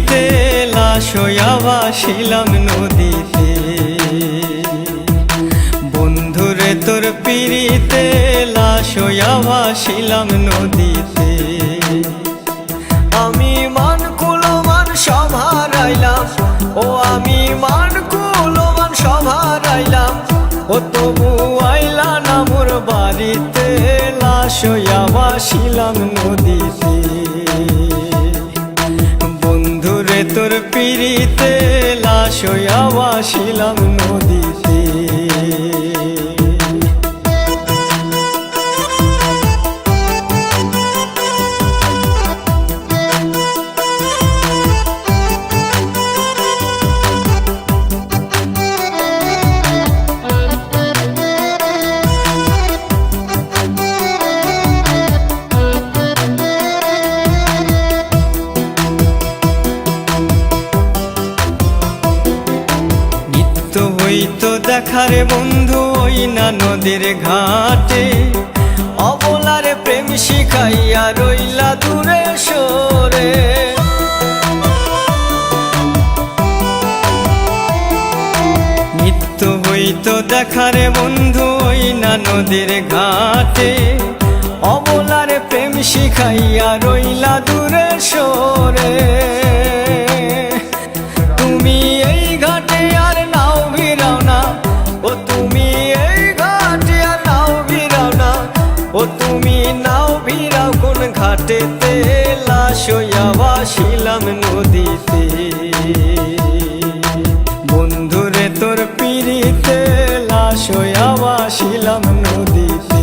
পিড়িতে লাশ হইয়া ভাসিলাম নদীতে। বন্ধুরে তোর পিড়িতে লাশ হইয়া ভাসিলাম নদীতে। আমি মান কুলমান সব হারাইলাম, ও আমি মান কুলমান সব হারাইলাম, ও তবু আইলা না মোর বাড়িতে, লাশ হইয়া ভাসিলাম নদীতে। বন্ধুরে তোর পিড়িতে লাশ হইয়া ভাসিলাম নদীতে। হইতো দেখারে বন্ধু ওই না নদীর ঘাটে, অবলারে প্রেম শিখাইয়া রইলা দূরে সরে। নিত্য হইতো দেখারে বন্ধু ওই না নদীর ঘাটে, অবলারে প্রেম শিখাইয়া রইলা দূরে সরে। তুমি এই ঘাটে আর নাও ভিড়াও না, ও তুমি এই ঘাটে আর নাও ভিড়াও না, ও তুমি নাও ভিড়াও কোন ঘাটেতে, লাশ হইয়া ভাসিলাম নদীতে। বন্ধুরে তোর পিড়িতে লাশ হইয়া ভাসিলাম নদীতে।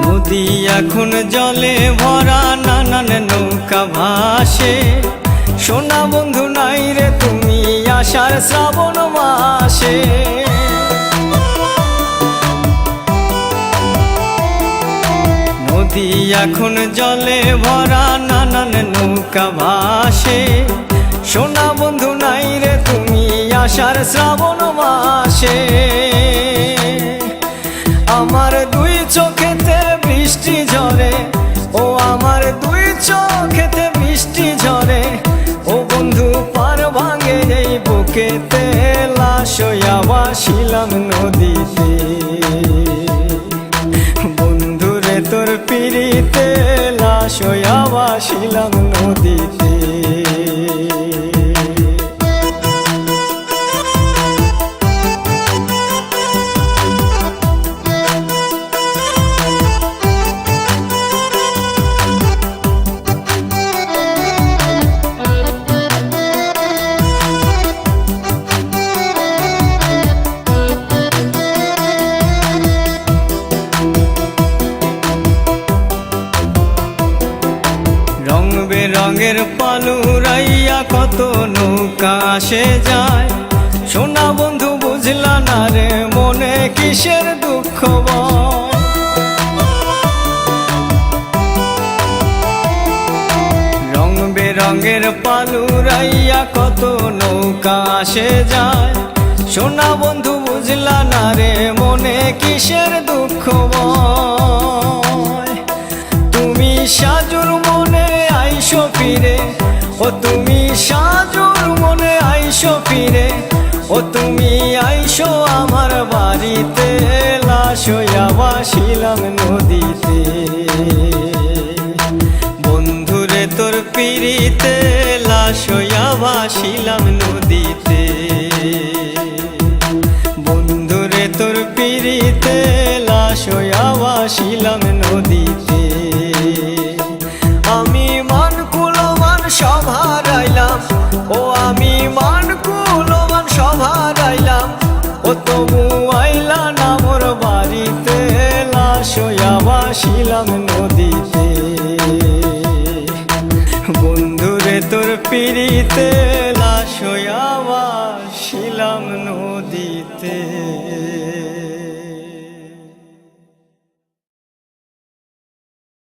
নদী এখন জলে ভরা, নানান নৌকা ভাসে, সোনা বন্ধু নাই রে তুমি আষাঢ় শ্রাবণ মাসে। নদী এখন জলে ভরা, নানান নৌকা ভাসে, সোনা বন্ধু নাই রে তুমি আষাঢ় শ্রাবণ মাসে। আমার দুই চোখেতে বৃষ্টি ঝরে, ও আমার দুই চোখেতে বৃষ্টি ঝরে, ও বন্ধু পার ভাঙে এই বুকেতে, লাশ হইয়া ভাসিলাম নদীতে। বন্ধুরে তোর পিড়িতে লাশ হইয়া ভাসিলাম নদীতে। রং বেরঙের পালুরাইয়া কত নৌকা আসে যায়, সোনা বন্ধু বুঝলা না রে মনে কিসের দুঃখ বল। রং বেরঙের পালুরাইয়া কত নৌকা আসে যায়, সোনা বন্ধু বুঝলা না রে মনে কিসের দুঃখ বল। তুমি সাজুর মনে আইসো ফিরে, ও তুমি সাজুর মনে আইসো ফিরে, ও তুমি আইসো আমার বাড়িতে, লাশ হইয়া ভাসিলাম নদীতে। বন্ধুরে তোর পিড়িতে লাশ হইয়া ভাসিলাম নদীতে। বন্ধুরে তোর পিড়িতে লাশ হইয়া ভাসিলাম নদীতে। আমি মান কুলমান সব হারাইলাম, ও আমি মান কুলমান সব হারাইলাম, ও তবু আইলা না মোর বাড়িতে, লাশ হইয়া ভাসিলাম নদীতে। বন্ধুরে তোর পিড়িতে